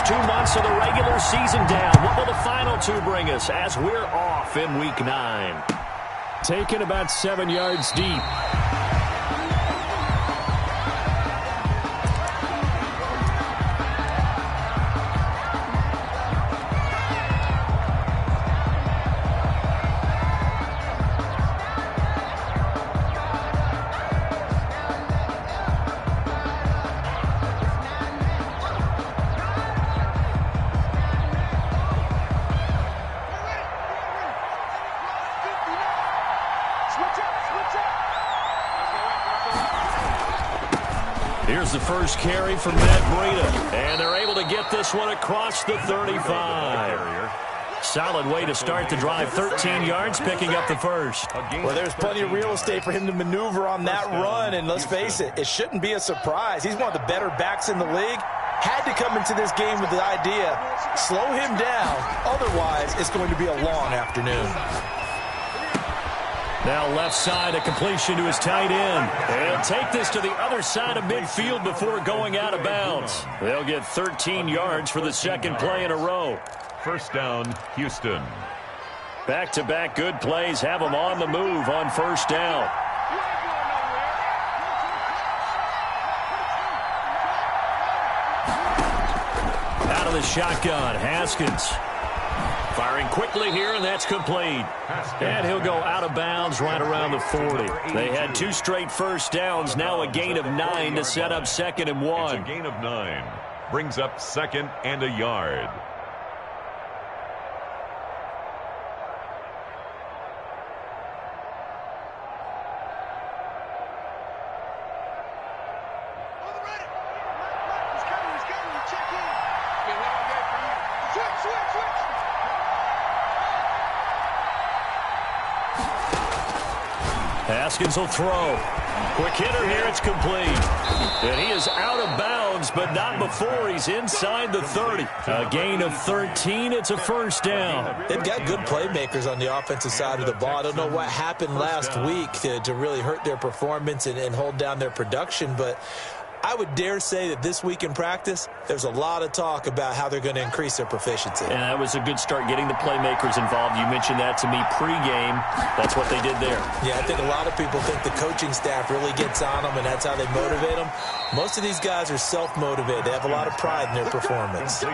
2 months of the regular season down. What will the final 2 bring us as we're off in Week 9? Taken about 7 yards deep. Here's the first carry from Matt Breida, and they're able to get this one across the 35. Solid way to start the drive, 13 yards, picking up the first. Well, there's plenty of real estate for him to maneuver on that run, and let's face it, it shouldn't be a surprise. He's one of the better backs in the league. Had to come into this game with the idea, slow him down, otherwise it's going to be a long afternoon. Now left side, a completion to his tight end. They'll take this to the other side of midfield before going out of bounds. They'll get 13 yards for the second play in a row. First down, Houston. Back-to-back good plays have them on the move on first down. Out of the shotgun, Haskins. Firing quickly here, and that's complete. And he'll go out of bounds right around the 40. They had 2 straight first downs, now a gain of 9 to set up 2nd and 1. It's a gain of 9. Brings up 2nd and a yard. Haskins will throw. Quick hitter here, it's complete. And he is out of bounds, but not before he's inside the 30. A gain of 13, it's a first down. They've got good playmakers on the offensive side of the ball. I don't know what happened last week to really hurt their performance and hold down their production, but I would dare say that this week in practice, there's a lot of talk about how they're going to increase their proficiency. And that was a good start getting the playmakers involved. You mentioned that to me pregame. That's what they did there. Yeah, I think a lot of people think the coaching staff really gets on them, and that's how they motivate them. Most of these guys are self-motivated. They have a lot of pride in their performance.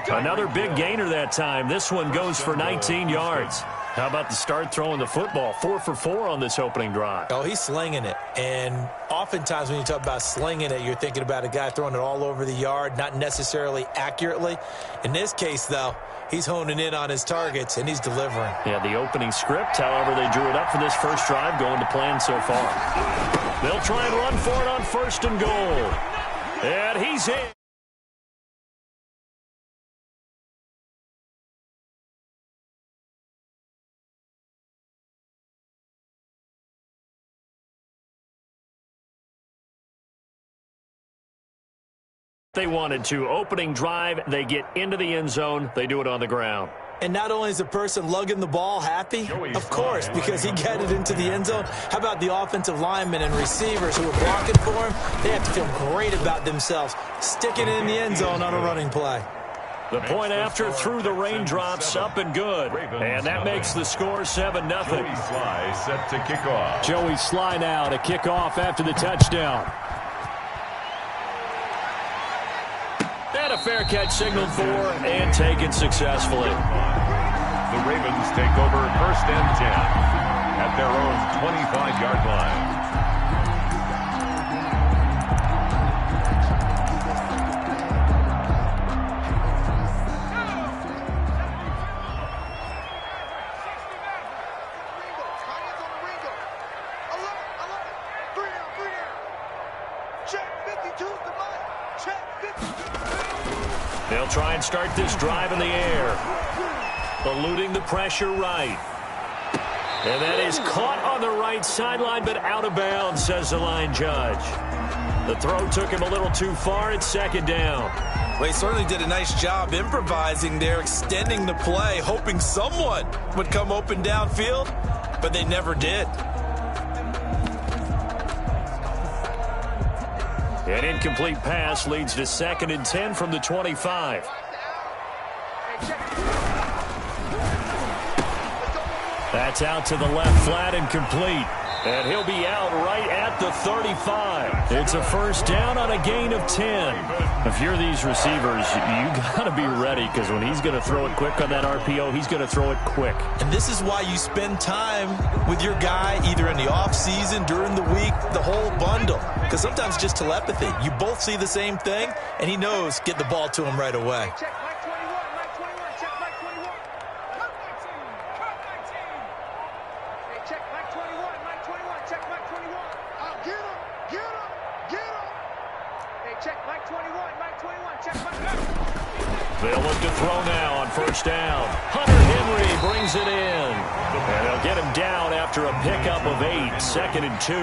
Another big gainer that time. This one goes for 19 yards. How about the start throwing the football? 4 for 4 on this opening drive. Oh, he's slinging it. And oftentimes when you talk about slinging it, you're thinking about a guy throwing it all over the yard, not necessarily accurately. In this case, though, he's honing in on his targets, and he's delivering. Yeah, the opening script, however, they drew it up for this first drive, going to plan so far. They'll try and run for it on 1st and goal. And he's in. They wanted to. Opening drive, they get into the end zone. They do it on the ground. And not only is the person lugging the ball happy, of course, because he got it into the end zone. How about the offensive linemen and receivers who are blocking for him? They have to feel great about themselves, sticking it in the end zone on a running play. The point after through the raindrops, up and good. And that makes the score 7-0. Joey Sly set to kick off. Joey Sly now to kick off after the touchdown. And a fair catch signaled for and taken successfully. The Ravens take over 1st and 10 at their own 25-yard line. They'll try and start this drive in the air. Eluding the pressure right. And that is caught on the right sideline, but out of bounds, says the line judge. The throw took him a little too far. It's 2nd down. Well, he certainly did a nice job improvising there, extending the play, hoping someone would come open downfield, but they never did. An incomplete pass leads to 2nd and 10 from the 25. That's out to the left, flat and complete. And he'll be out right at the 35. It's a first down on a gain of 10. If you're these receivers, you got to be ready, because when he's going to throw it quick on that RPO, he's going to throw it quick. And this is why you spend time with your guy either in the offseason, during the week, the whole bundle. Because sometimes just telepathy. You both see the same thing, and he knows get the ball to him right away. They'll look to throw now on first down. Hunter Henry brings it in. And they'll get him down after a pickup of 8, 2nd and 2.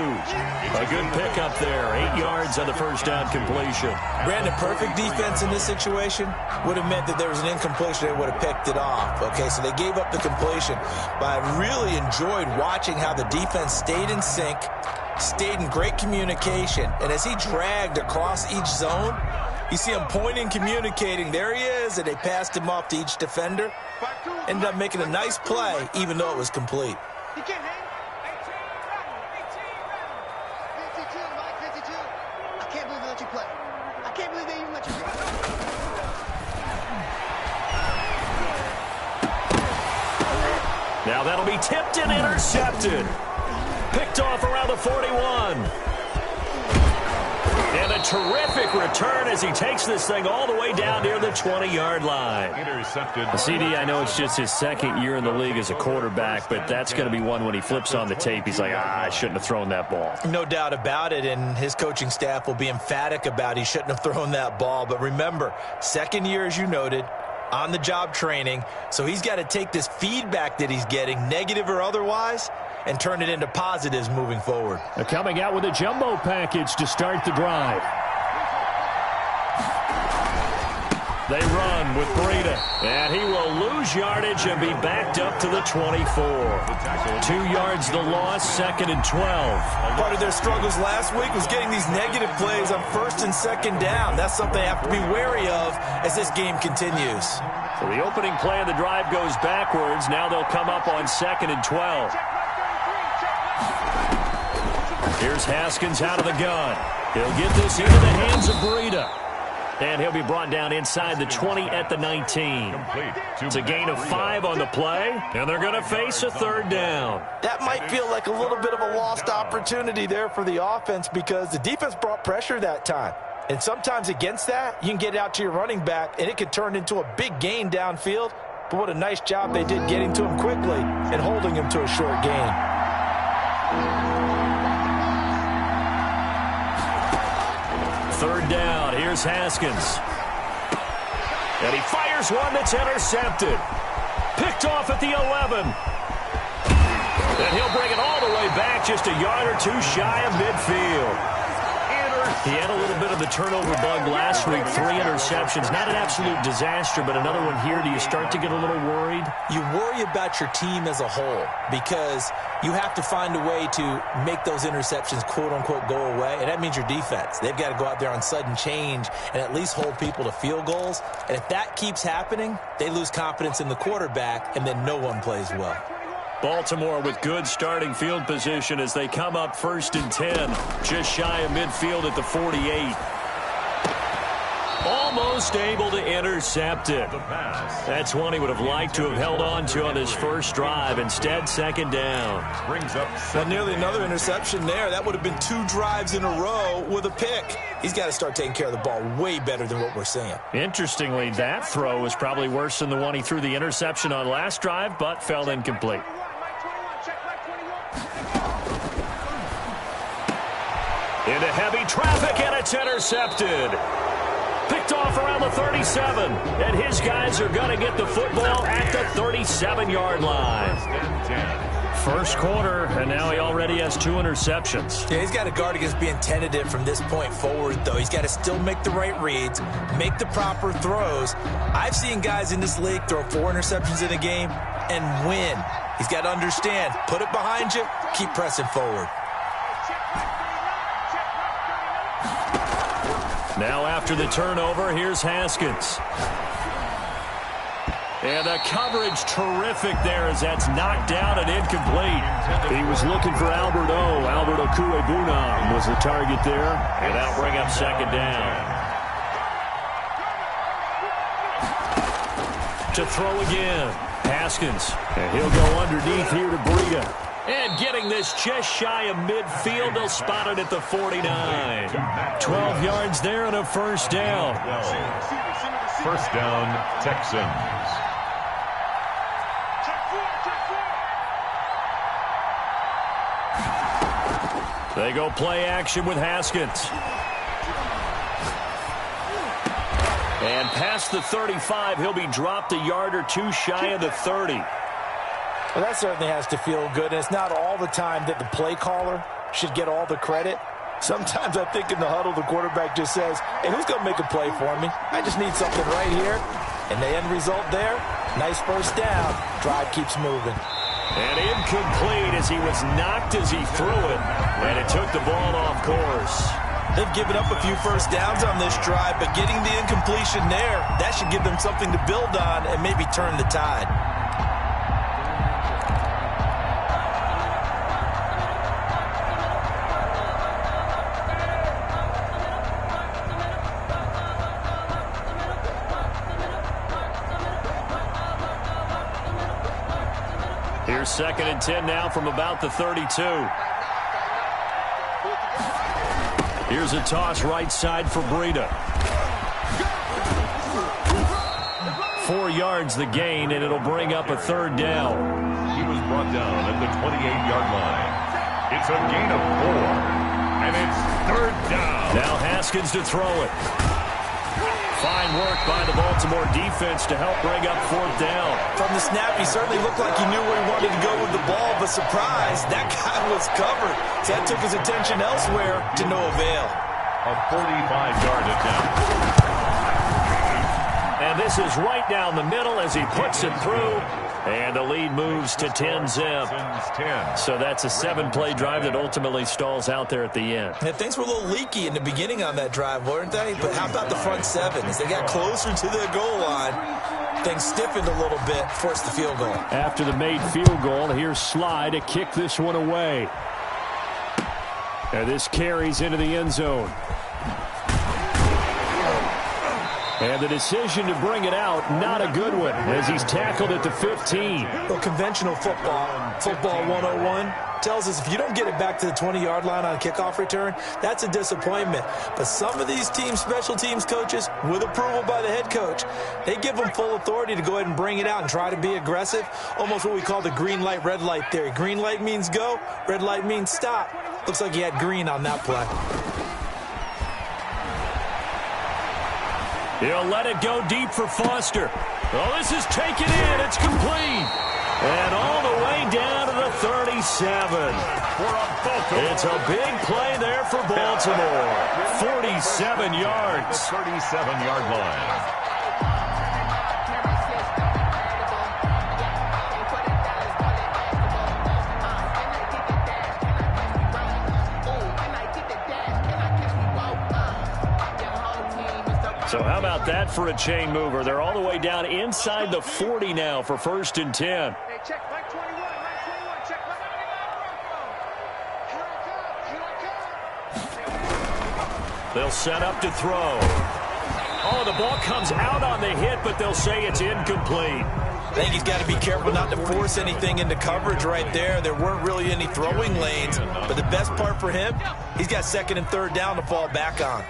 A good pickup there, 8 yards on the first down completion. Brandon, perfect defense in this situation would have meant that there was an incompletion. They would have picked it off. Okay, so they gave up the completion. But I really enjoyed watching how the defense stayed in sync, stayed in great communication. And as he dragged across each zone, you see him pointing, communicating. There he is, and they passed him off to each defender. Ended up making a nice play, even though it was complete. I can't believe they let you play. I can't believe they even let you play. Now that'll be tipped and intercepted. Picked off around the 41. And a terrific return as he takes this thing all the way down near the 20-yard line. Intercepted. CD, I know it's just his second year in the league as a quarterback, but that's going to be one when he flips on the tape. He's like, I shouldn't have thrown that ball. No doubt about it, and his coaching staff will be emphatic about he shouldn't have thrown that ball. But remember, second year, as you noted, on-the-job training, so he's got to take this feedback that he's getting, negative or otherwise, and turn it into positives moving forward. They're coming out with a jumbo package to start the drive. They run with Breida, and he will lose yardage and be backed up to the 24. 2 yards the loss, 2nd and 12. Part of their struggles last week was getting these negative plays on 1st and 2nd down. That's something they have to be wary of as this game continues. So the opening play of the drive goes backwards. Now they'll come up on 2nd and 12. Here's Haskins out of the gun. He'll get this into the hands of Breida. And he'll be brought down inside the 20 at the 19. It's a gain of 5 on the play, and they're going to face a 3rd down. That might feel like a little bit of a lost opportunity there for the offense because the defense brought pressure that time. And sometimes against that, you can get out to your running back, and it could turn into a big gain downfield. But what a nice job they did getting to him quickly and holding him to a short gain. Third down, here's Haskins. And he fires one that's intercepted. Picked off at the 11. And he'll bring it all the way back, just a yard or two shy of midfield. He had a little bit of the turnover bug last week, 3 interceptions. Not an absolute disaster, but another one here. Do you start to get a little worried? You worry about your team as a whole because you have to find a way to make those interceptions, quote-unquote, go away, and that means your defense. They've got to go out there on sudden change and at least hold people to field goals. And if that keeps happening, they lose confidence in the quarterback, and then no one plays well. Baltimore with good starting field position as they come up 1st and 10, just shy of midfield at the 48. Almost able to intercept it. That's one he would have liked to have held on to on his first drive. Instead, 2nd down. Brings up well, nearly another interception there. That would have been 2 drives in a row with a pick. He's got to start taking care of the ball way better than what we're seeing. Interestingly, that throw was probably worse than the one he threw the interception on last drive, but fell incomplete. Into heavy traffic, and it's intercepted. Picked off around the 37, and his guys are going to get the football at the 37-yard line. First quarter, and now he already has 2 interceptions. Yeah, he's got to guard against being tentative from this point forward, though. He's got to still make the right reads, make the proper throws. I've seen guys in this league throw 4 interceptions in a game and win. He's got to understand, put it behind you, keep pressing forward. Now after the turnover, here's Haskins. And the coverage terrific there as that's knocked down and incomplete. He was looking for Albert Okuebunam was the target there. And that'll bring up second down. To throw again. Haskins. And he'll go underneath here to Breida. And getting this just shy of midfield, they'll spot it at the 49. 12 yards there and a first down. First down, Texans. They go play action with Haskins. And past the 35, he'll be dropped a yard or two shy of the 30. Well, that certainly has to feel good. And it's not all the time that the play caller should get all the credit. Sometimes I think in the huddle, the quarterback just says, hey, who's going to make a play for me? I just need something right here. And the end result there, nice first down. Drive keeps moving. And incomplete as he was knocked as he threw it. And it took the ball off course. They've given up a few first downs on this drive, but getting the incompletion there, that should give them something to build on and maybe turn the tide. Here's second and 10 now from about the 32. Here's a toss right side for Breida. 4 yards the gain, and it'll bring up a third down. He was brought down at the 28-yard line. It's a gain of 4, and it's third down. Now Haskins to throw it. Fine work by the Baltimore defense to help bring up fourth down. From the snap, he certainly looked like he knew where he wanted to go with the ball, but surprise, that guy was covered. So that took his attention elsewhere to no avail. A 45-yard attempt. And this is right down the middle as he puts it through. And the lead moves to 10-zip. So that's a 7-play drive that ultimately stalls out there at the end. Yeah, things were a little leaky in the beginning on that drive, weren't they? But how about the front 7? As they got closer to the goal line, things stiffened a little bit, forced the field goal. After the made field goal, here's Sly to kick this one away. And this carries into the end zone. And the decision to bring it out, not a good one, as he's tackled at the 15. Well, conventional football 101, tells us if you don't get it back to the 20-yard line on a kickoff return, that's a disappointment. But some of these team special teams coaches, with approval by the head coach, they give them full authority to go ahead and bring it out and try to be aggressive, almost what we call the green light, red light theory. Green light means go, red light means stop. Looks like he had green on that play. He'll let it go deep for Foster. Oh, this is taken in. It's complete. And all the way down to the 37. It's a big play there for Baltimore. 47 yards. 37-yard line. So how about that for a chain mover? They're all the way down inside the 40 now for first and 10. Hey, check back 21, back 21, check back. They'll set up to throw. Oh, the ball comes out on the hit, but they'll say it's incomplete. I think he's got to be careful not to force anything into coverage right there. There weren't really any throwing lanes, but the best part for him, he's got second and third down to fall back on.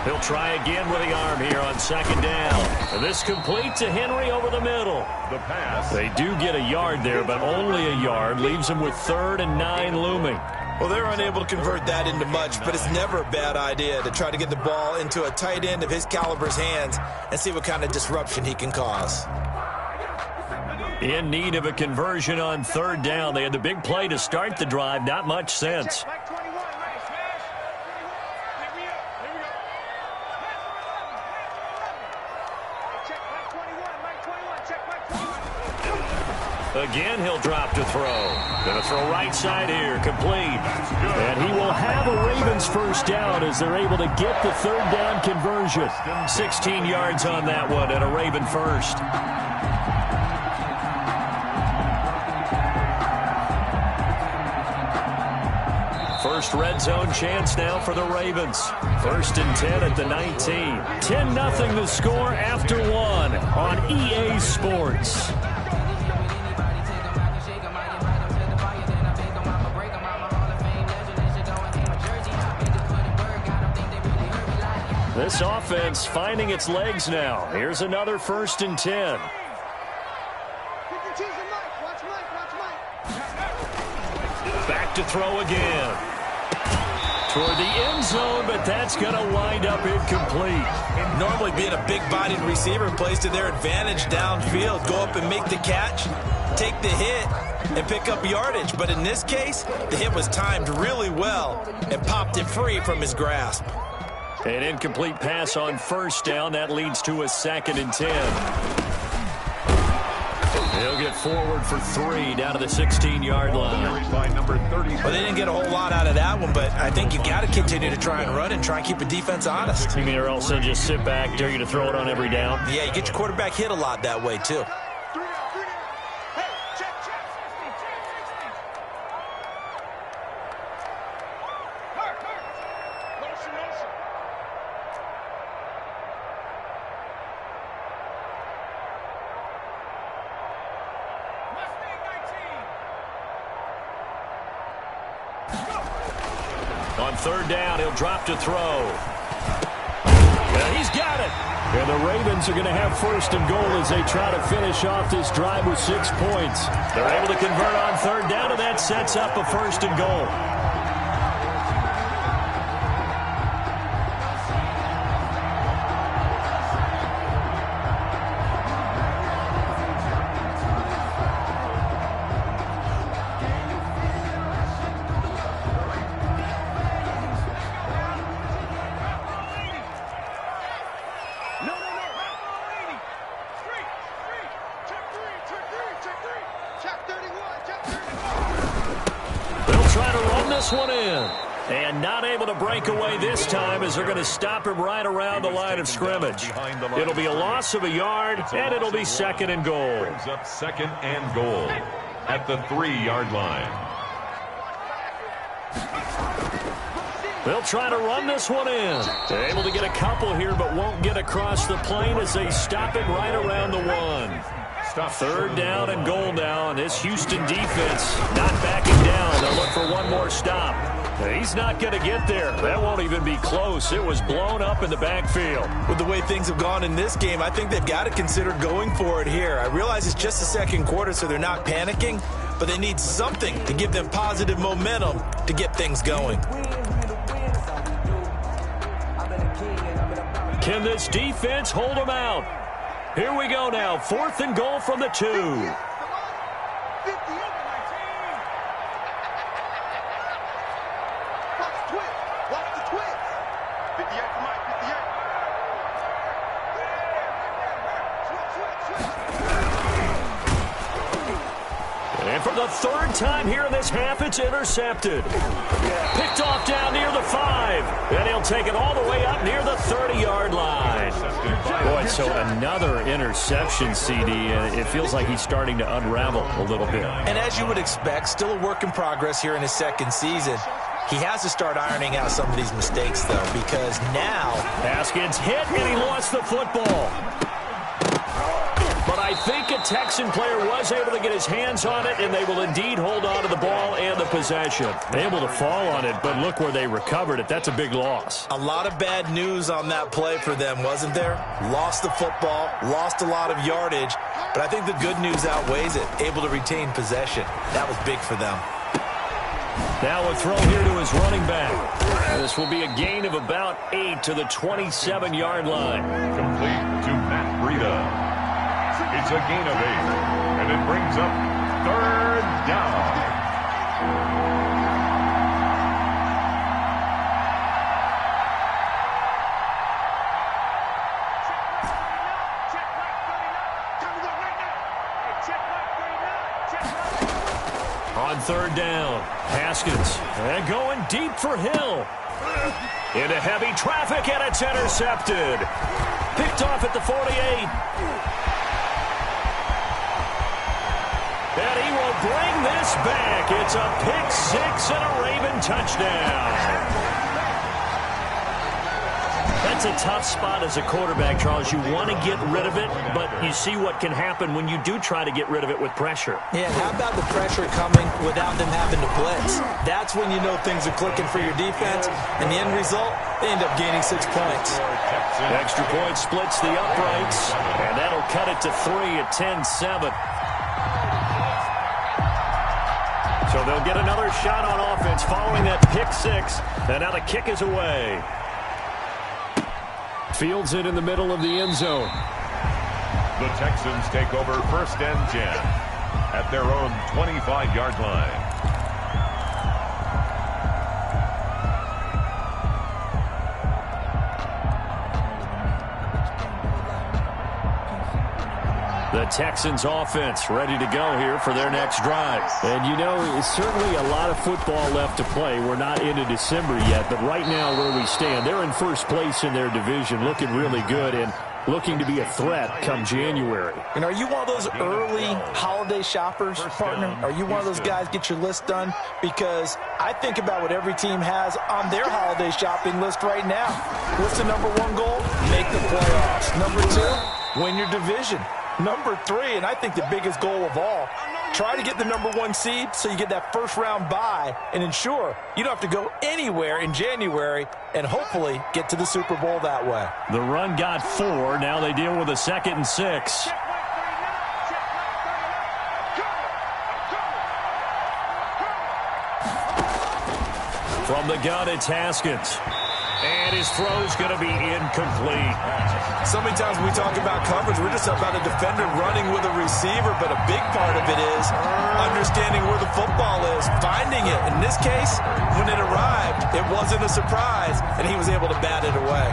He'll try again with the arm here on second down. And this complete to Henry over the middle. The pass. They do get a yard there, but only a yard. Leaves them with 3rd and 9 looming. Well, they're unable to convert that into much, but it's never a bad idea to try to get the ball into a tight end of his caliber's hands and see what kind of disruption he can cause. In need of a conversion on 3rd down. They had the big play to start the drive. Not much sense. Again, he'll drop to throw. Going to throw right side here, complete. And he will have a Ravens first down as they're able to get the third down conversion. 16 yards on that one and a Raven first. First red zone chance now for the Ravens. 1st and 10 at the 19. 10-0 the score after one on EA Sports. This offense finding its legs now. Here's another 1st and 10. Back to throw again. Toward the end zone, but that's going to wind up incomplete. Normally being a big-bodied receiver plays to their advantage downfield. Go up and make the catch, take the hit, and pick up yardage. But in this case, the hit was timed really well and popped it free from his grasp. An incomplete pass on 1st down. That leads to a 2nd and 10. He'll get forward for 3 down to the 16-yard line. Well, they didn't get a whole lot out of that one, but I think you got to continue to try and run and try and keep the defense honest. You mean or else they'll just sit back, dare you to throw it on every down? Yeah, you get your quarterback hit a lot that way, too. On 3rd down, he'll drop to throw. Well, he's got it. And the Ravens are going to have 1st and goal as they try to finish off this drive with 6 points. They're able to convert on 3rd down, and that sets up a 1st and goal. One in. And not able to break away this time as they're going to stop him right around the line of scrimmage. It'll be a loss of a yard, and it'll be 2nd and goal. Brings up 2nd and goal at the 3-yard line. They'll try to run this one in. They're able to get a couple here, but won't get across the plane as they stop him right around the 1. 3rd down and goal now, and this Houston defense not backing down. They'll look for one more stop. He's not going to get there. That won't even be close. It was blown up in the backfield. With the way things have gone in this game, I think they've got to consider going for it here. I realize it's just the 2nd quarter, so they're not panicking, but they need something to give them positive momentum to get things going. Can this defense hold them out? Here we go now. 4th and goal from the 2. And for the 3rd time here in this half, it's intercepted. Picked off down near the 5. And he'll take it all the way up near the 30-yard line. Boy, so another interception, CD, and it feels like he's starting to unravel a little bit. And as you would expect, still a work in progress here in his 2nd season. He has to start ironing out some of these mistakes, though, because now... Pass gets hit, and he lost the football. But I think a Texan player was able to get his hands on it, and they will indeed hold on to the ball and the possession. Able to fall on it, but look where they recovered it. That's a big loss. A lot of bad news on that play for them, wasn't there? Lost the football, lost a lot of yardage, but I think the good news outweighs it. Able to retain possession. That was big for them. Now a throw here to his running back. This will be a gain of about 8 to the 27-yard line. Complete to Matt Breida. It's a gain of 8, and it brings up 3rd down. On third down, Haskins. And going deep for Hill. Into heavy traffic, and it's intercepted. Picked off at the 48. And he will bring this back. It's a pick six and a Raven touchdown. That's a tough spot as a quarterback, Charles. You want to get rid of it, but you see what can happen when you do try to get rid of it with pressure. Yeah, how about the pressure coming without them having to blitz? That's when you know things are clicking for your defense, and the end result, they end up gaining 6 points. Extra point splits the uprights, and that'll cut it to 3 at 10-7. So they'll get another shot on offense following that pick six, and now the kick is away. Fields it in the middle of the end zone. The Texans take over 1st and 10 at their own 25-yard line. The Texans offense ready to go here for their next drive. And you know, it's certainly a lot of football left to play. We're not into December yet, but right now where we stand, they're in first place in their division, looking really good and looking to be a threat come January. And are you one of those early holiday shoppers, partner? Are you one of those guys get your list done? Because I think about what every team has on their holiday shopping list right now. What's the number one goal? Make the playoffs. Number 2, win your division. Number 3, and I think the biggest goal of all, try to get the number 1 seed so you get that first-round bye and ensure you don't have to go anywhere in January and hopefully get to the Super Bowl that way. The run got 4. Now they deal with a 2nd and 6. From the gun, it's Haskins. And his throw's going to be incomplete. So many times when we talk about coverage, we're just about a defender running with a receiver, but a big part of it is understanding where the football is, finding it. In this case, when it arrived, it wasn't a surprise, and he was able to bat it away.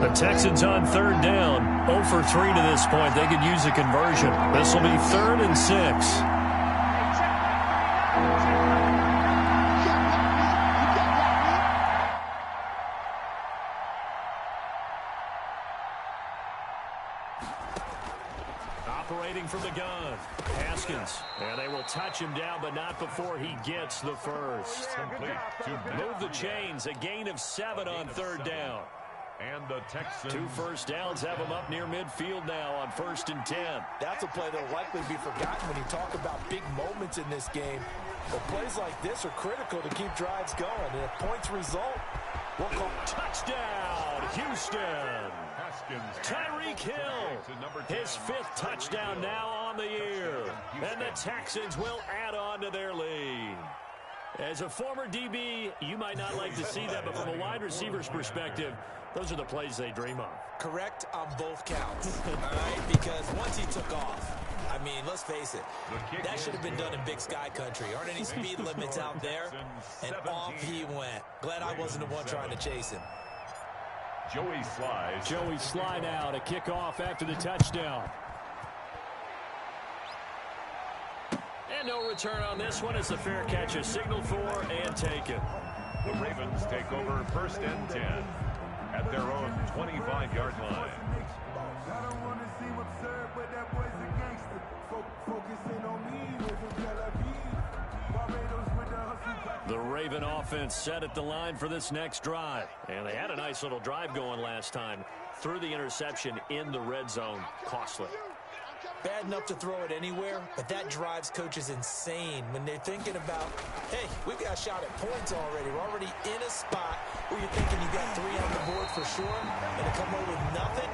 The Texans on third down, 0 for 3 to this point. They could use a conversion. This will be 3rd and 6. Operating from the gun, Haskins. And they will touch him down, but not before he gets the first. Move the chains, a gain of 7 on third down. And the Texans. 2 first downs have them up near midfield now on 1st and 10. That's a play that will likely be forgotten when you talk about big moments in this game. But plays like this are critical to keep drives going. And if points result, we'll call touchdown, Houston. Haskins. Tyreek Hill, his 5th touchdown now on the year. And the Texans will add on to their lead. As a former DB, you might not like to see that, but from a wide receiver's perspective, those are the plays they dream of. Correct on both counts, all right? Because once he took off, I mean, let's face it, that should have been done in Big Sky country. Aren't any speed limits out there? And off he went. Glad I wasn't the one trying to chase him. Joey Sly now to kick off after the touchdown. And no return on this one. It's a fair catch, is signaled for and taken. The Ravens take over 1st and 10 at their own 25-yard line. The Raven offense set at the line for this next drive. And they had a nice little drive going last time. Threw the interception in the red zone. Costly. Bad enough to throw it anywhere, but that drives coaches insane when they're thinking about, hey, we've got a shot at points already. We're already in a spot where you're thinking you got 3 on the board for sure, and to come away with nothing,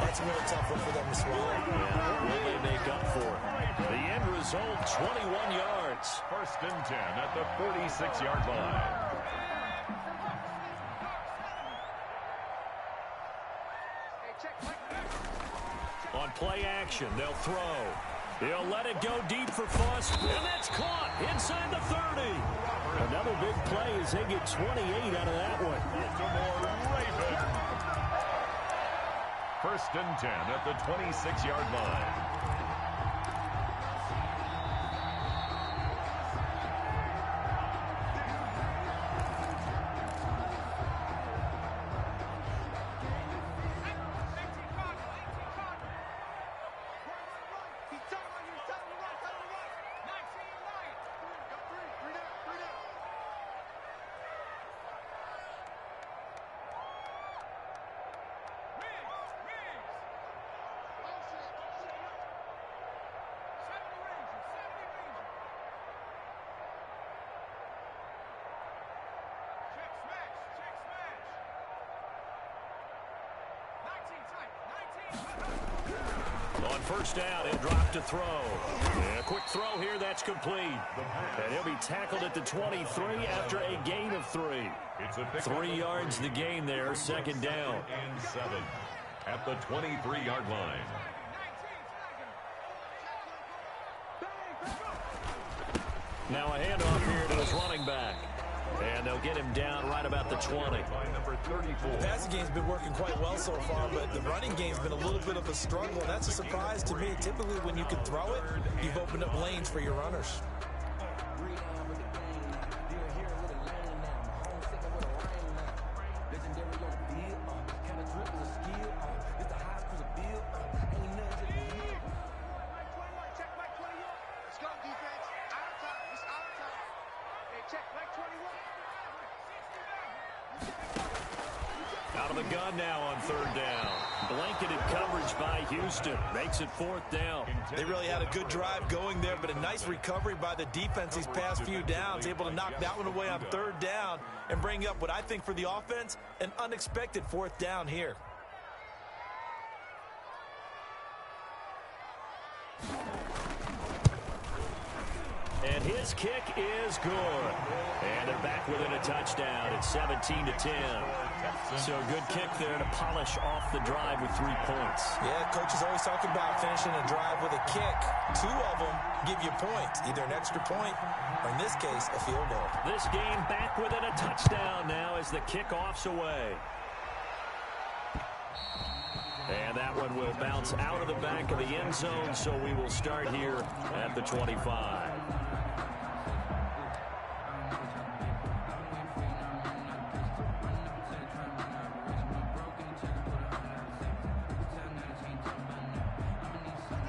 that's a really tough one for them to swallow. Yeah, will they make up for it? The end result, 21 yards. 1st and 10 at the 46-yard line. On play action, they'll throw. He'll let it go deep for Foster, and that's caught inside the 30. Another big play as they get 28 out of that one. Baltimore Ravens. 1st and 10 at the 26-yard line. On 1st down, he'll drop to throw. And a quick throw here, that's complete. And he'll be tackled at the 23 after a gain of 3. 3 yards the gain there, 2nd down. And 7 at the 23-yard line. Now a handoff here to his running back. And they'll get him down right about the 20. Number 34. The passing game's been working quite well so far, but the running game's been a little bit of a struggle. That's a surprise to me. Typically, when you can throw it, you've opened up lanes for your runners. Out of the gun now on 3rd down. Blanketed coverage by Houston. Makes it 4th down. They really had a good drive going there, but a nice recovery by the defense these past few downs. Able to knock that one away on 3rd down and bring up what I think for the offense, an unexpected 4th down here. And his kick is good. And they're back within a touchdown. It's 17-10. So a good kick there to polish off the drive with 3 points. Yeah, coach is always talking about finishing a drive with a kick. 2 of them give you points, either an extra point or, in this case, a field goal. This game back within a touchdown now as the kickoff's away. And that one will bounce out of the back of the end zone, so we will start here at the 25.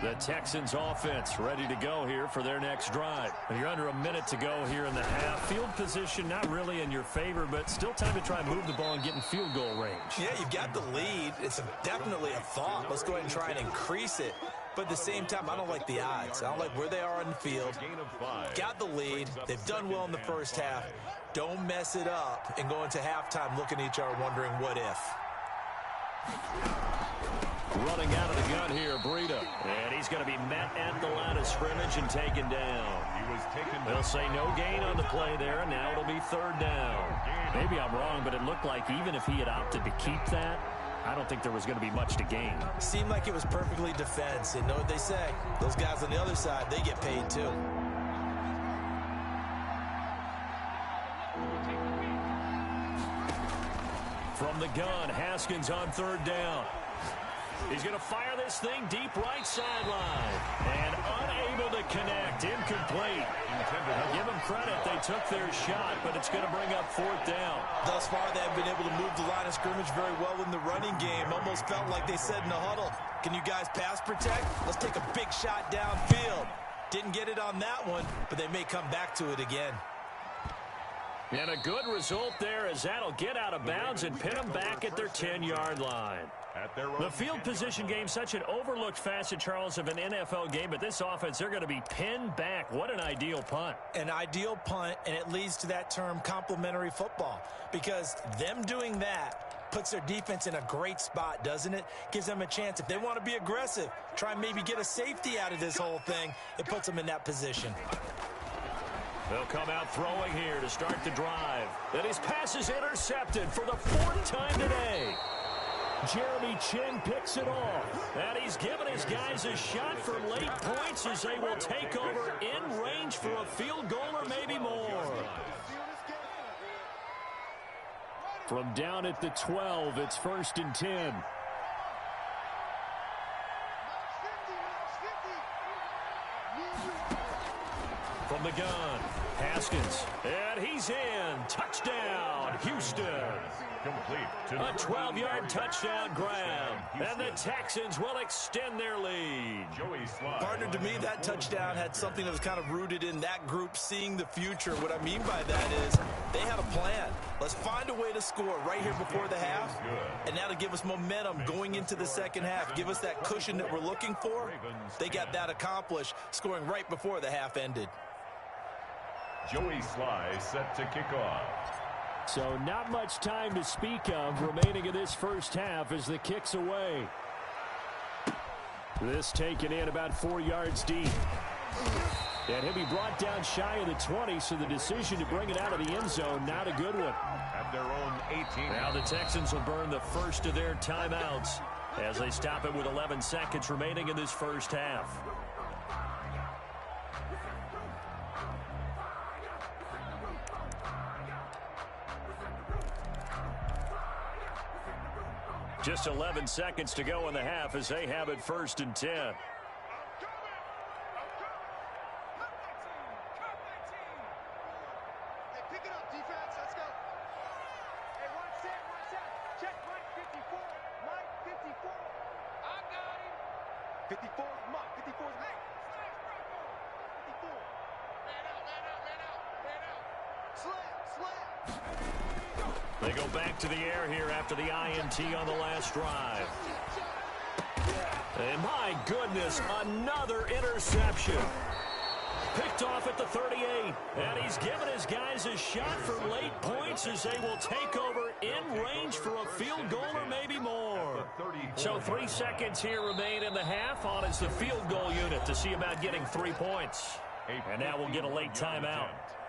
The Texans offense ready to go here for their next drive. And you're under a minute to go here in the half. Field position not really in your favor, but still time to try and move the ball and get in field goal range. Yeah, you've got the lead. It's definitely a thought. Let's go ahead and try and increase it. But at the same time, I don't like the odds. I don't like where they are on the field. Got the lead. They've done well in the first half. Don't mess it up and go into halftime looking at each other wondering what if. Running out of the gun here, Breida. And he's going to be met at the line of scrimmage and taken down. They'll say no gain on the play there, and now it'll be 3rd down. Maybe I'm wrong, but it looked like even if he had opted to keep that, I don't think there was going to be much to gain. Seemed like it was perfectly defense. And know what they say? Those guys on the other side, they get paid too. From the gun, Haskins on 3rd down. He's going to fire this thing deep right sideline. And unable to connect. Incomplete. Give them credit. They took their shot, but it's going to bring up 4th down. Thus far, they have been able to move the line of scrimmage very well in the running game. Almost felt like they said in the huddle, can you guys pass protect? Let's take a big shot downfield. Didn't get it on that one, but they may come back to it again. And a good result there as that'll get out of bounds and pin them back at their 10-yard line. The field position game, such an overlooked facet, Charles, of an NFL game, but this offense, they're going to be pinned back. What an ideal punt. An ideal punt, and it leads to that term complementary football, because them doing that puts their defense in a great spot, doesn't it? Gives them a chance. If they want to be aggressive, try and maybe get a safety out of this whole thing, it puts them in that position. They'll come out throwing here to start the drive. And his pass is intercepted for the 4th time today. Jeremy Chin picks it off. And he's given his guys a shot for late points as they will take over in range for a field goal or maybe more. From down at the 12, it's 1st and 10. From the gun, Haskins, and he's in. Touchdown, Houston. Complete to A 12-yard touchdown grab, and the Texans will extend their lead. Partner, to me, that touchdown had something that was kind of rooted in that group seeing the future. What I mean by that is they had a plan. Let's find a way to score right here before the half, and that'll give us momentum going into the second half. Give us that cushion that we're looking for. They got that accomplished, scoring right before the half ended. Joey Sly set to kick off. So not much time to speak of remaining in this first half as the kick's away. This taken in about 4 yards deep. And he'll be brought down shy of the 20, so the decision to bring it out of the end zone, not a good one. At their own 18. Now the Texans will burn the first of their timeouts as they stop it with 11 seconds remaining in this first half. Just 11 seconds to go in the half as they have it 1st and 10. Hey, pick it up, defense. Let's go. Hey, watch that. Check Mike 54. Mike 54. I got him. 54. Mike 54. Hey, 54. Man out. Slam. They go back to the air here after the INT on the last drive. And my goodness, another interception. Picked off at the 38. And he's given his guys a shot for late points as they will take over in range for a field goal or maybe more. So 3 seconds here remain in the half on as the field goal unit to see about getting 3 points. And now we'll get a late timeout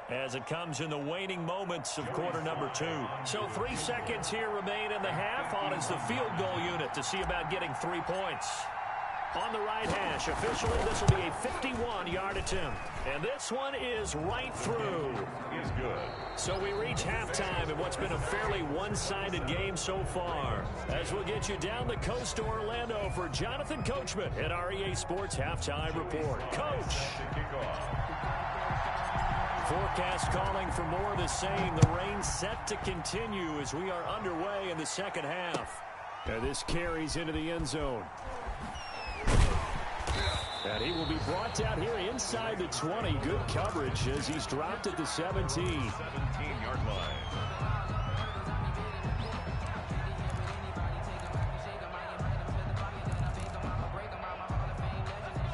as it comes in the waning moments of quarter number 2. So 3 seconds here remain in the half on as the field goal unit to see about getting 3 points. On the right hash, officially this will be a 51-yard attempt. And this one is right through. Is good. So we reach halftime in what's been a fairly one-sided game so far. As we'll get you down the coast to Orlando for Jonathan Coachman at our EA Sports Halftime Report. Coach! Forecast calling for more of the same. The rain set to continue as we are underway in the second half. And this carries into the end zone. And he will be brought down here inside the 20. Good coverage as he's dropped at the 17. 17-yard line.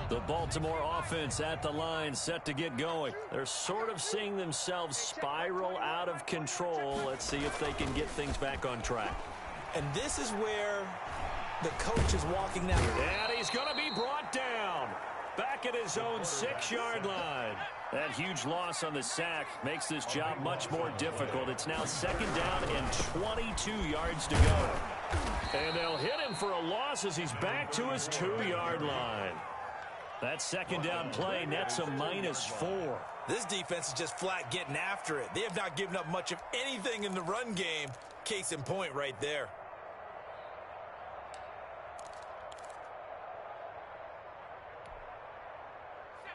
The Baltimore offense at the line set to get going. They're sort of seeing themselves spiral out of control. Let's see if they can get things back on track. And this is where the coach is walking down. And he's going to be brought down back at his own 6-yard line. That huge loss on the sack makes this job much more difficult. It's now 2nd down and 22 yards to go. And they'll hit him for a loss as he's back to his 2-yard line. That 2nd down play nets a -4. This defense is just flat getting after it. They have not given up much of anything in the run game. Case in point right there.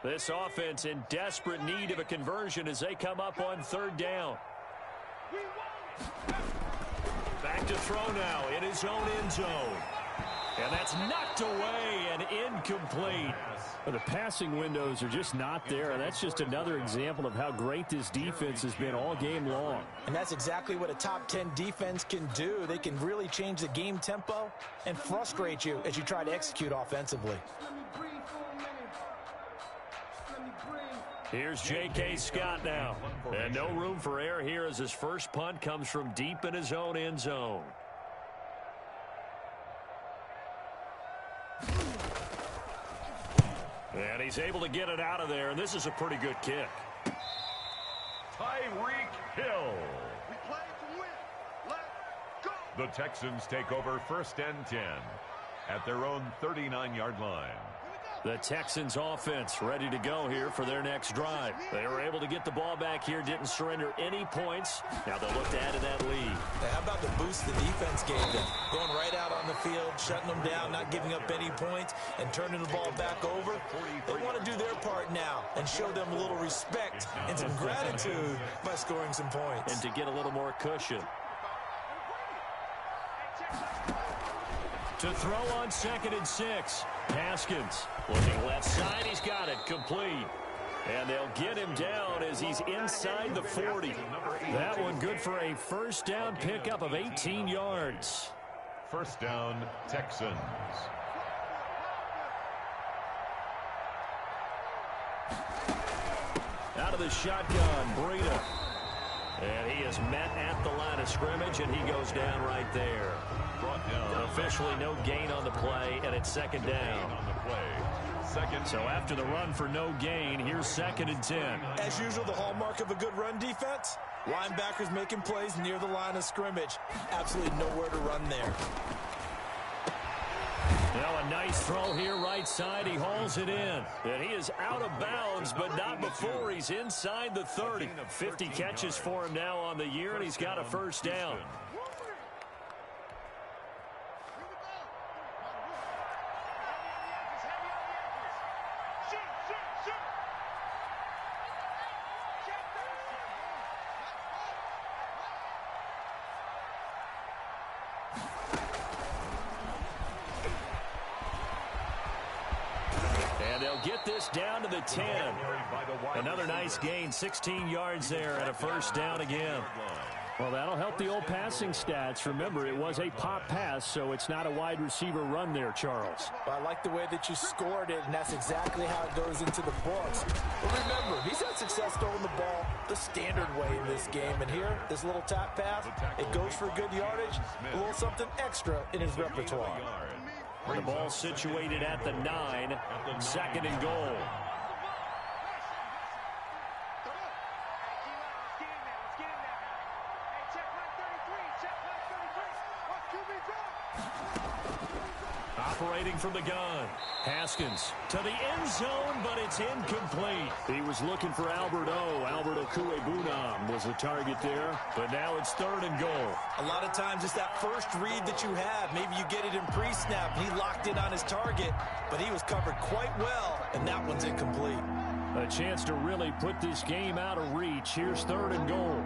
This offense in desperate need of a conversion as they come up on 3rd down. Back to throw now in his own end zone. And that's knocked away and incomplete. Well, the passing windows are just not there, and that's just another example of how great this defense has been all game long. And that's exactly what a top 10 defense can do. They can really change the game tempo and frustrate you as you try to execute offensively. Here's J.K. Scott now. And no room for error here as his first punt comes from deep in his own end zone. And he's able to get it out of there, and this is a pretty good kick. Tyreek Hill. We play to win. Let's go. The Texans take over 1st and 10 at their own 39-yard line. The Texans offense ready to go here for their next drive. They were able to get the ball back here, didn't surrender any points. Now they'll look to add to that lead. Hey, how about the boost the defense gave them? Going right out on the field, shutting them down, not giving up any points, and turning the ball back over. They want to do their part now and show them a little respect and some gratitude by scoring some points. And to get a little more cushion. To throw on 2nd and 6. Haskins looking left side. He's got it complete. And they'll get him down as he's inside the 40. That one good for a 1st down pickup of 18 yards. 1st down, Texans. Out of the shotgun, Breida. And he is met at the line of scrimmage, and he goes down right there. Brought down. Officially no gain on the play, and it's 2nd down. On the play. Second. So after the run for no gain, here's 2nd and 10. As usual, the hallmark of a good run defense, linebackers making plays near the line of scrimmage. Absolutely nowhere to run there. Now a nice throw here right side. He hauls it in. And he is out of bounds, but not before he's inside the 30. 50 catches for him now on the year, and he's got a 1st down. And they'll get this down to the 10. Another nice gain, 16 yards there, and a 1st down again. Well, that'll help the old passing stats. Remember, it was a pop pass, so it's not a wide receiver run there, Charles. Well, I like the way that you scored it, and that's exactly how it goes into the books. But remember, he's had success throwing the ball the standard way in this game. And here, this little tap pass, it goes for good yardage, a little something extra in his repertoire. The ball situated at the 9, 2nd and goal. Operating from the gun. Haskins to the end zone, but it's incomplete. He was looking for Albert Okuebunam was the target there, but now it's 3rd and goal. A lot of times it's that first read that you have. Maybe you get it in pre-snap. He locked in on his target, but he was covered quite well, and that one's incomplete. A chance to really put this game out of reach. Here's 3rd and goal.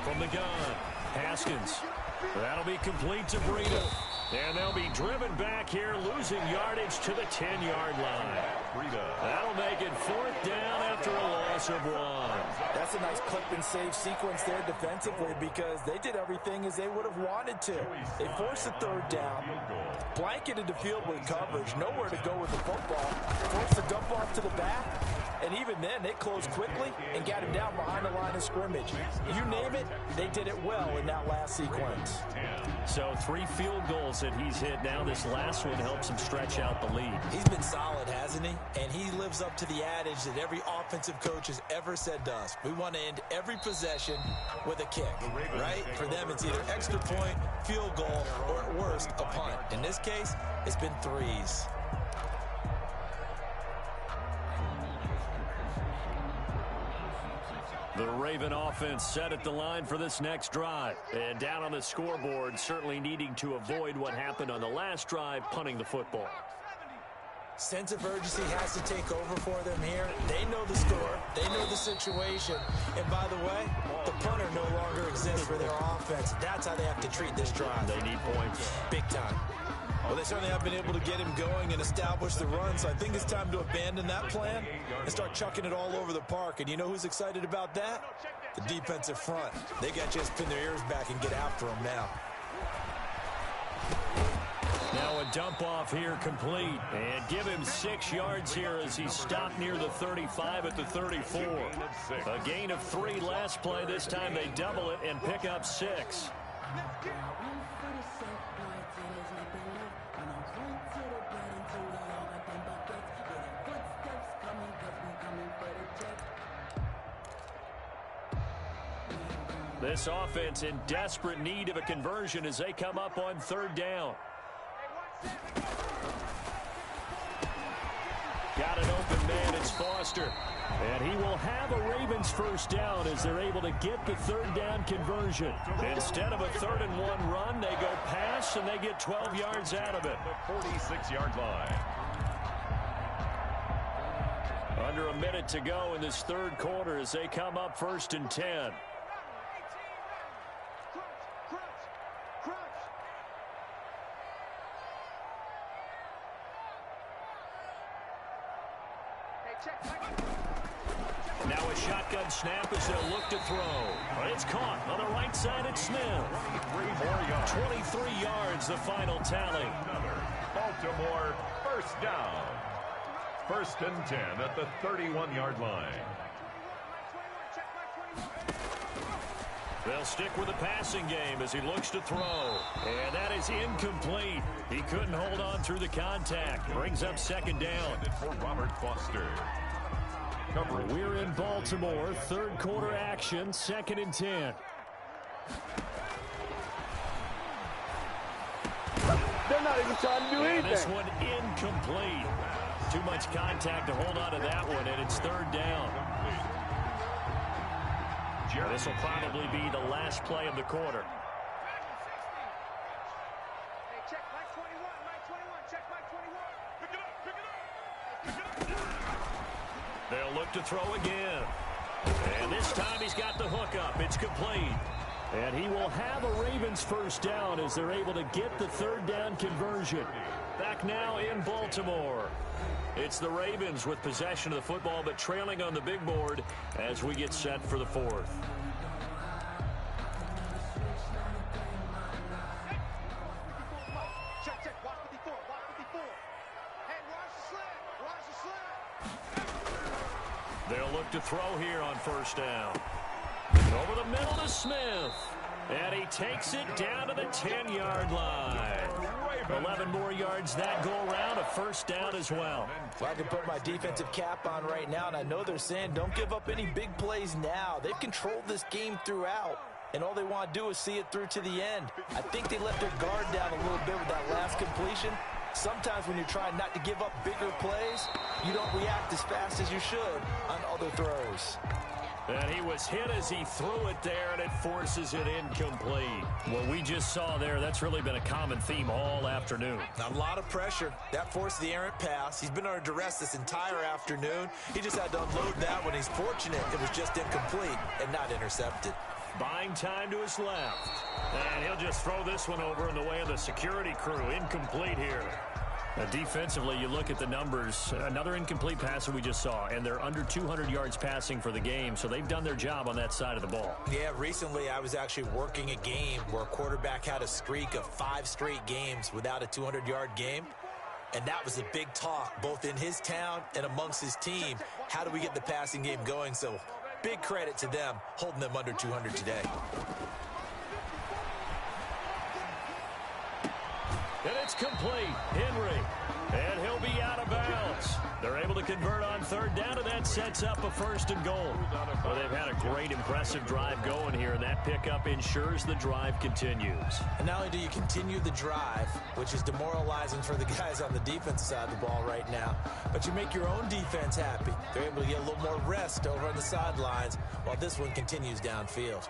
From the gun, Haskins. That'll be complete to Breida. And they'll be driven back here, losing yardage to the 10-yard line. That'll make it 4th down after a loss of 1. That's a nice clip and save sequence there defensively because they did everything as they would have wanted to. They forced the 3rd down, blanketed the field with coverage, nowhere to go with the football, forced the dump off to the back, and even then they closed quickly and got him down behind the line of scrimmage. You name it, they did it well in that last sequence. So 3 field goals that he's hit now. This last one helps him stretch out the lead. He's been solid, hasn't he? And he lives up to the adage that every offensive coach has ever said to us. We want to end every possession with a kick, right? For them, it's either extra point, field goal, or at worst, a punt. In this case, it's been 3s. The Raven offense set at the line for this next drive. And down on the scoreboard, certainly needing to avoid what happened on the last drive, punting the football. Sense of urgency has to take over for them here. They know the score. They know the situation. And by the way, the punter no longer exists for their offense. That's how they have to treat this drive. They need points. Big time. Well, they certainly have been able to get him going and establish the run, so I think it's time to abandon that plan and start chucking it all over the park. And you know who's excited about that? The defensive front. They got to just pin their ears back and get after him now. Now a dump off here complete. And give him 6 yards here as he stopped near the 35 at the 34. A gain of 3 last play. This time they double it and pick up 6. This offense in desperate need of a conversion as they come up on third down. Got an open man, it's Foster. And he will have a Ravens first down as they're able to get the third down conversion. Instead of a 3rd-and-1 run, they go pass, and they get 12 yards out of it. The 46-yard line. Under a minute to go in this third quarter as they come up 1st and 10. Now a shotgun snap as they'll look to throw. But it's caught on the right side. It's Smith. 23 yards, the final tally. Another Baltimore first down. 1st and 10 at the 31-yard line. They'll stick with the passing game as he looks to throw. And that is incomplete. He couldn't hold on through the contact. Brings up 2nd down. For Robert Foster. We're in Baltimore. Third quarter action. 2nd and 10. They're not even trying to do anything. This one incomplete. Too much contact to hold on to that one, and it's 3rd down. This will probably be the last play of the quarter. Hey, check Mike 21, Mike 21, check Mike 21. Pick it up, pick it up, pick it up. They'll look to throw again. And this time he's got the hook up. It's complete. And he will have a Ravens first down as they're able to get the 3rd down conversion. Back now in Baltimore. It's the Ravens with possession of the football, but trailing on the big board as we get set for the 4th. Check, check, watch 54, watch 54. Hey, watch the sled. They'll look to throw here on 1st down. Over the middle to Smith. And he takes it down to the 10-yard line. 11 more yards that go around, a 1st down as well. Well, I can put my defensive cap on right now, and I know they're saying don't give up any big plays now. They've controlled this game throughout, and all they want to do is see it through to the end. I think they let their guard down a little bit with that last completion. Sometimes when you're trying not to give up bigger plays, you don't react as fast as you should on other throws. And he was hit as he threw it there, and it forces it incomplete. What we just saw there, that's really been a common theme all afternoon. A lot of pressure. That forced the errant pass. He's been under duress this entire afternoon. He just had to unload that one. He's fortunate it was just incomplete and not intercepted. Buying time to his left. And he'll just throw this one over in the way of the security crew. Incomplete here. Defensively, you look at the numbers. Another incomplete pass that we just saw, and they're under 200 yards passing for the game, so they've done their job on that side of the ball. Yeah, recently I was actually working a game where a quarterback had a streak of 5 straight games without a 200-yard game, and that was a big talk, both in his town and amongst his team. How do we get the passing game going? So big credit to them, holding them under 200 today. And it's complete. Henry. And he'll be out of bounds. They're able to convert on 3rd down, and that sets up a 1st and goal. Well, they've had a great, impressive drive going here, and that pickup ensures the drive continues. And not only do you continue the drive, which is demoralizing for the guys on the defensive side of the ball right now, but you make your own defense happy. They're able to get a little more rest over on the sidelines while this one continues downfield.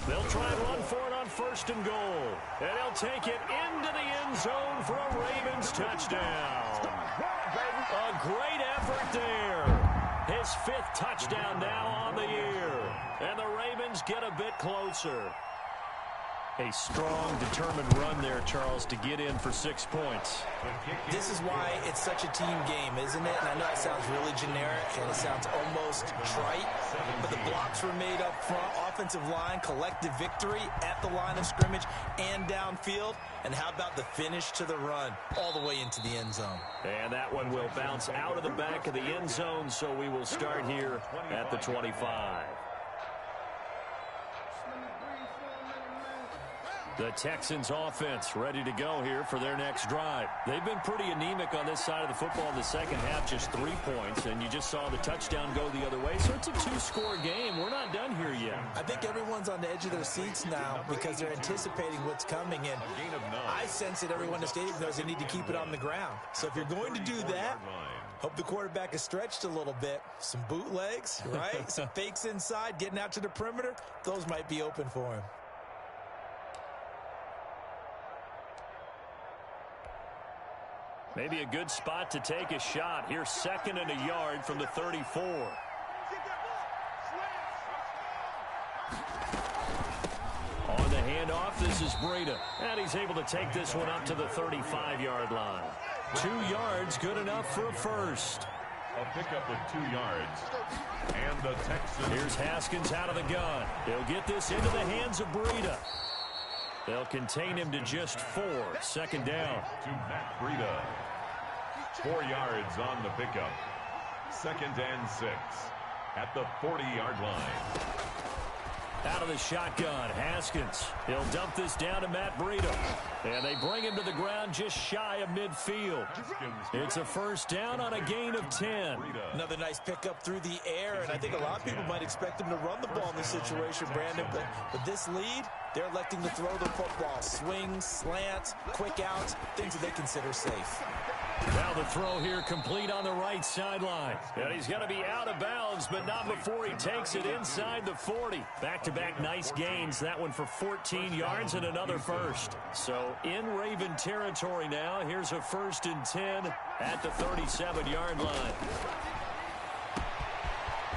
They'll try and run for it on 1st and goal. And he'll take it into the end zone for a Ravens touchdown. A great effort there. His 5th touchdown now on the year. And the Ravens get a bit closer. A strong, determined run there, Charles, to get in for 6 points. This is why it's such a team game, isn't it? And I know it sounds really generic and it sounds almost trite, but the blocks were made up front, offensive line, collective victory at the line of scrimmage and downfield. And how about the finish to the run all the way into the end zone? And that one will bounce out of the back of the end zone, so we will start here at the 25. The Texans offense ready to go here for their next drive. They've been pretty anemic on this side of the football in the second half, just 3 points, and you just saw the touchdown go the other way. So it's a 2-score game. We're not done here yet. I think everyone's on the edge of their seats now because they're anticipating what's coming, and I sense that everyone in the stadium knows they need to keep it on the ground. So if you're going to do that, hope the quarterback is stretched a little bit. Some bootlegs, right? Some fakes inside, getting out to the perimeter. Those might be open for him. Maybe a good spot to take a shot. Here's 2nd and a yard from the 34. On the handoff, this is Breida. And he's able to take this one up to the 35-yard line. 2 yards, good enough for a first. A pickup of 2 yards. And the Texans. Here's Haskins out of the gun. He'll get this into the hands of Breida. They'll contain him to just 4. 2nd down. To Matt Breida. 4 yards on the pickup. 2nd and 6 at the 40-yard line. Out of the shotgun, Haskins. He'll dump this down to Matt Breida. And they bring him to the ground just shy of midfield. It's a first down on a gain of 10. Another nice pickup through the air, and I think a lot of people might expect him to run the ball in this situation, Brandon. But with this lead, they're electing to throw the football. Swings, slants, quick outs, things that they consider safe. Now the throw here complete on the right sideline. And he's going to be out of bounds, but not before he takes it inside the 40. Back-to-back nice gains. That one for 14 yards and another first. So in Raven territory now. Here's a 1st and 10 at the 37-yard line.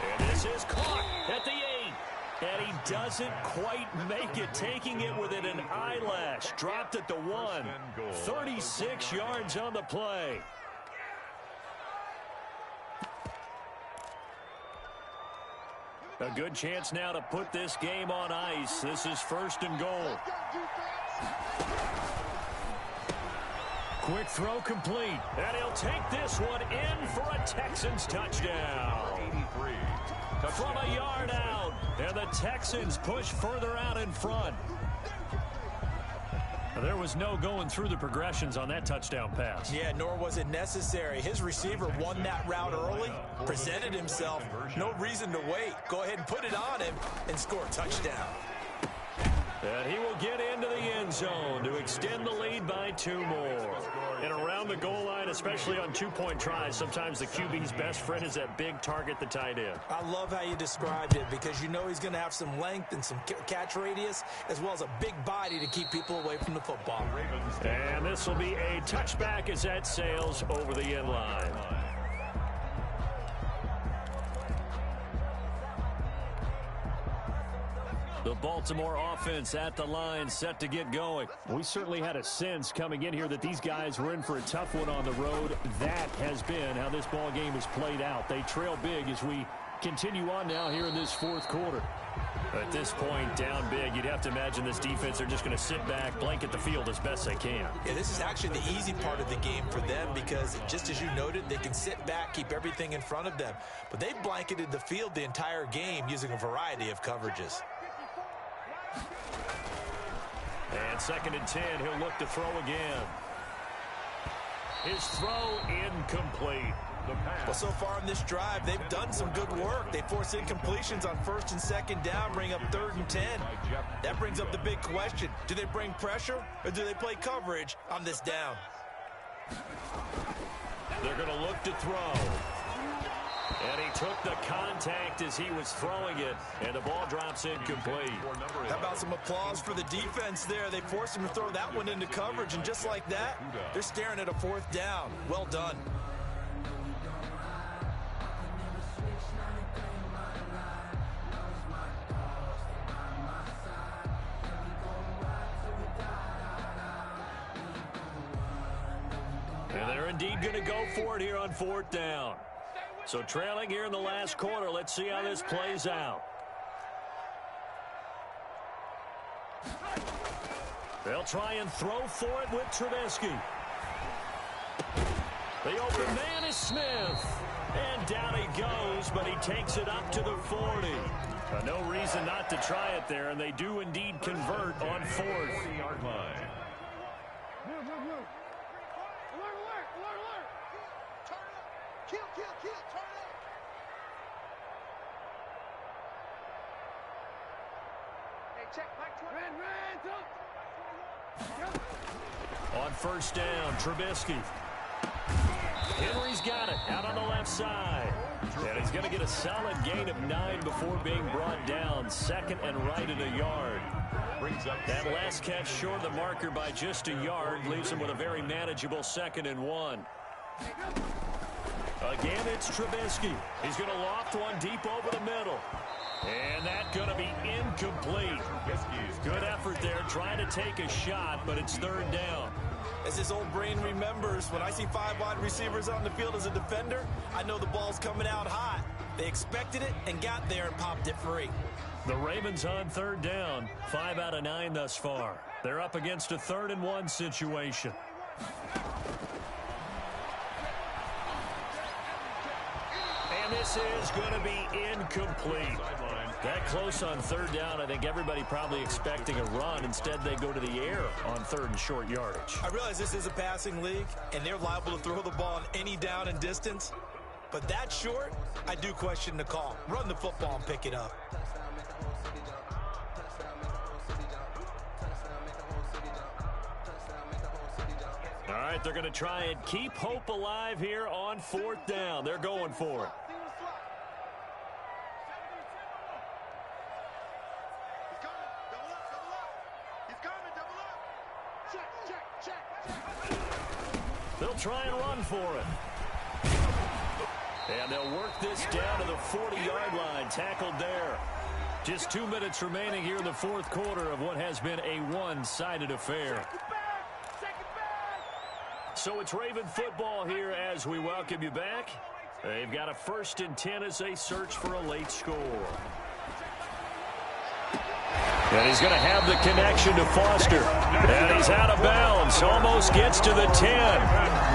And this is caught at the 8. And he doesn't quite make it, taking it within an eyelash. Dropped at the 1. 36 yards on the play. A good chance now to put this game on ice. This is 1st and goal. Quick throw complete. And he'll take this one in for a Texans touchdown. 83. From a yard out, and the Texans push further out in front. There was no going through the progressions on that touchdown pass. Yeah, nor was it necessary. His receiver won that route early, presented himself. No reason to wait. Go ahead and put it on him and score a touchdown. And he will get into the end zone to extend the lead by 2 more. And around the goal line, especially on 2-point tries, sometimes the QB's best friend is that big target, the tight end. I love how you described it because you know he's going to have some length and some catch radius as well as a big body to keep people away from the football. And this will be a touchback as that sails over the end line. The Baltimore offense at the line, set to get going. We certainly had a sense coming in here that these guys were in for a tough one on the road. That has been how this ball game has played out. They trail big as we continue on now here in this 4th quarter. At this point, down big, you'd have to imagine this defense are just going to sit back, blanket the field as best they can. Yeah, this is actually the easy part of the game for them because, just as you noted, they can sit back, keep everything in front of them. But they've blanketed the field the entire game using a variety of coverages. And 2nd and 10, he'll look to throw again. His throw incomplete. Well, so far in this drive, they've done some good work. They force incompletions on 1st and 2nd down, bring up 3rd and 10. That brings up the big question. Do they bring pressure or do they play coverage on this down? They're going to look to throw. And he took the contact as he was throwing it, and the ball drops incomplete. How about some applause for the defense there? They forced him to throw that one into coverage, and just like that, they're staring at a 4th down. Well done. And they're indeed going to go for it here on 4th down. So trailing here in the last quarter, let's see how this plays out. They'll try and throw for it with Trubisky. The open man is Smith. And down he goes, but he takes it up to the 40. No reason not to try it there, and they do indeed convert on 4th. 40-yard line. Kill, turn it up. Hey, check, Mike 20. On 1st down, Trubisky. Henry's got it out on the left side. And he's going to get a solid gain of 9 before being brought down. 2nd and right at a yard. That last catch short of the marker by just a yard leaves him with a very manageable 2nd and 1. Again, it's Trubisky. He's going to loft one deep over the middle. And that's going to be incomplete. Good effort there, trying to take a shot, but it's 3rd down. As his old brain remembers, when I see 5 wide receivers on the field as a defender, I know the ball's coming out hot. They expected it and got there and popped it free. The Ravens on 3rd down, 5 out of 9 thus far. They're up against a 3rd and 1 situation. And this is going to be incomplete. That close on 3rd down, I think everybody probably expecting a run. Instead, they go to the air on 3rd and short yardage. I realize this is a passing league, and they're liable to throw the ball on any down and distance. But that short, I do question the call. Run the football and pick it up. All right, they're going to try and keep hope alive here on 4th down. They're going for it. They'll try and run for it. And they'll work this down to the 40-yard line. Tackled there. Just 2 minutes remaining here in the 4th quarter of what has been a one-sided affair. So it's Raven football here as we welcome you back. They've got a 1st and 10 as they search for a late score. And he's going to have the connection to Foster. And he's out of bounds. Almost gets to the 10.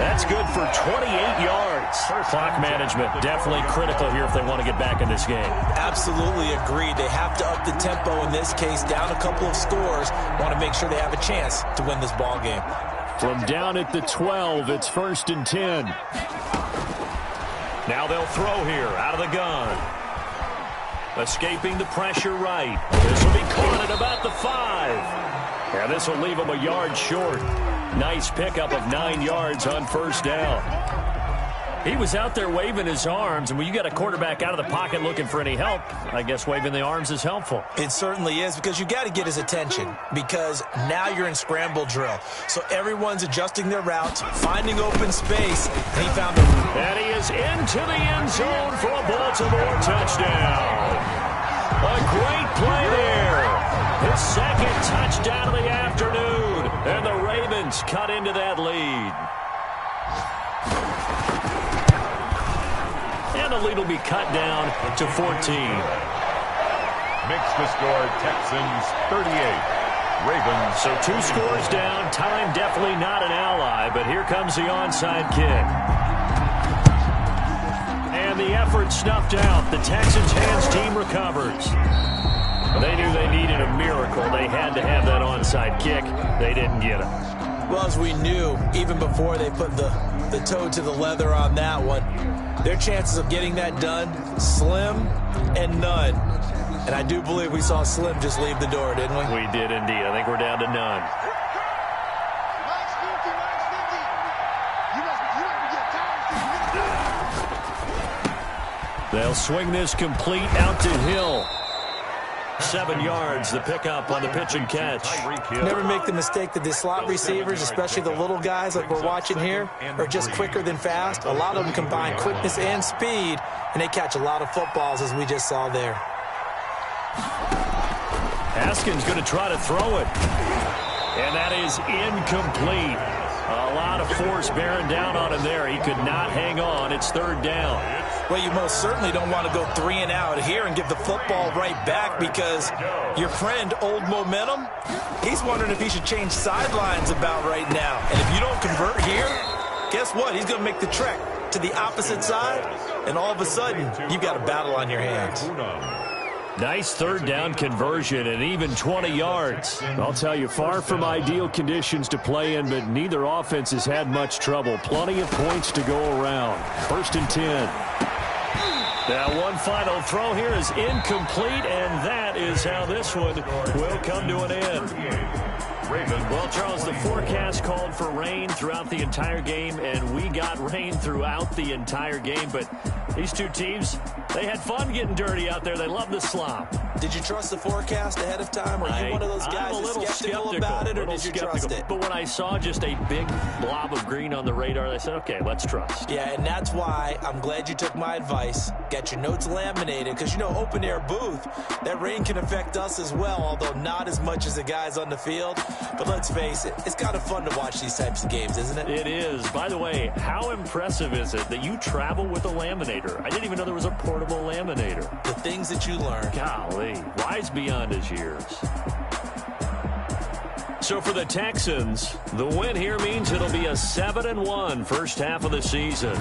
That's good for 28 yards. Clock management definitely critical here if they want to get back in this game. Absolutely agreed. They have to up the tempo in this case, down a couple of scores. Want to make sure they have a chance to win this ball game. From down at the 12, it's 1st and 10. Now they'll throw here out of the gun. Escaping the pressure right. This will be caught at about the 5. And this will leave him a yard short. Nice pickup of 9 yards on 1st down. He was out there waving his arms, and when you got a quarterback out of the pocket looking for any help, I guess waving the arms is helpful. It certainly is, because you got to get his attention, because now you're in scramble drill. So everyone's adjusting their routes, finding open space, and he found a... And he is into the end zone for a Baltimore touchdown. A great play there. His 2nd touchdown of the afternoon, and the Ravens cut into that lead. And the lead will be cut down to 14. Makes the score Texans 38. Ravens. So 2 scores down. Time definitely not an ally, but here comes the onside kick. And the effort snuffed out. The Texans hands team recovers. They knew they needed a miracle. They had to have that onside kick. They didn't get it. Well, as we knew, even before they put the toe to the leather on that one, their chances of getting that done, slim and none. And I do believe we saw Slim just leave the door, didn't we? We did indeed. I think we're down to none. They'll swing this complete out to Hill. 7 yards, the pickup on the pitch and catch. Never make the mistake that the slot receivers, especially the little guys like we're watching here, are just quicker than fast. A lot of them combine quickness and speed, and they catch a lot of footballs, as we just saw there. Haskins going to try to throw it. And that is incomplete. A lot of force bearing down on him there. He could not hang on. It's 3rd down. Well, you most certainly don't want to go 3 and out here and give the football right back, because your friend, Old Momentum, he's wondering if he should change sidelines about right now. And if you don't convert here, guess what? He's going to make the trek to the opposite side, and all of a sudden, you've got a battle on your hands. Nice third down conversion and even 20 yards. I'll tell you, far from ideal conditions to play in, but neither offense has had much trouble. Plenty of points to go around. 1st and 10. Now one final throw here is incomplete, and that is how this one will come to an end. Well, Charles, the forecast called for rain throughout the entire game, and we got rain throughout the entire game. But these two teams, they had fun getting dirty out there. They love the slop. Did you trust the forecast ahead of time? Are you one of those guys that's skeptical about it, or did you trust it? But when I saw just a big blob of green on the radar, I said, okay, let's trust. Yeah, and that's why I'm glad you took my advice. Get your notes laminated, because, you know, open-air booth, that rain can affect us as well, although not as much as the guys on the field. But let's face it, it's kind of fun to watch these types of games, isn't it? It is. By the way, how impressive is it that you travel with a laminator? I didn't even know there was a portable laminator. The things that you learn. Golly, wise beyond his years. So for the Texans, the win here means it'll be a 7-1 first half of the season.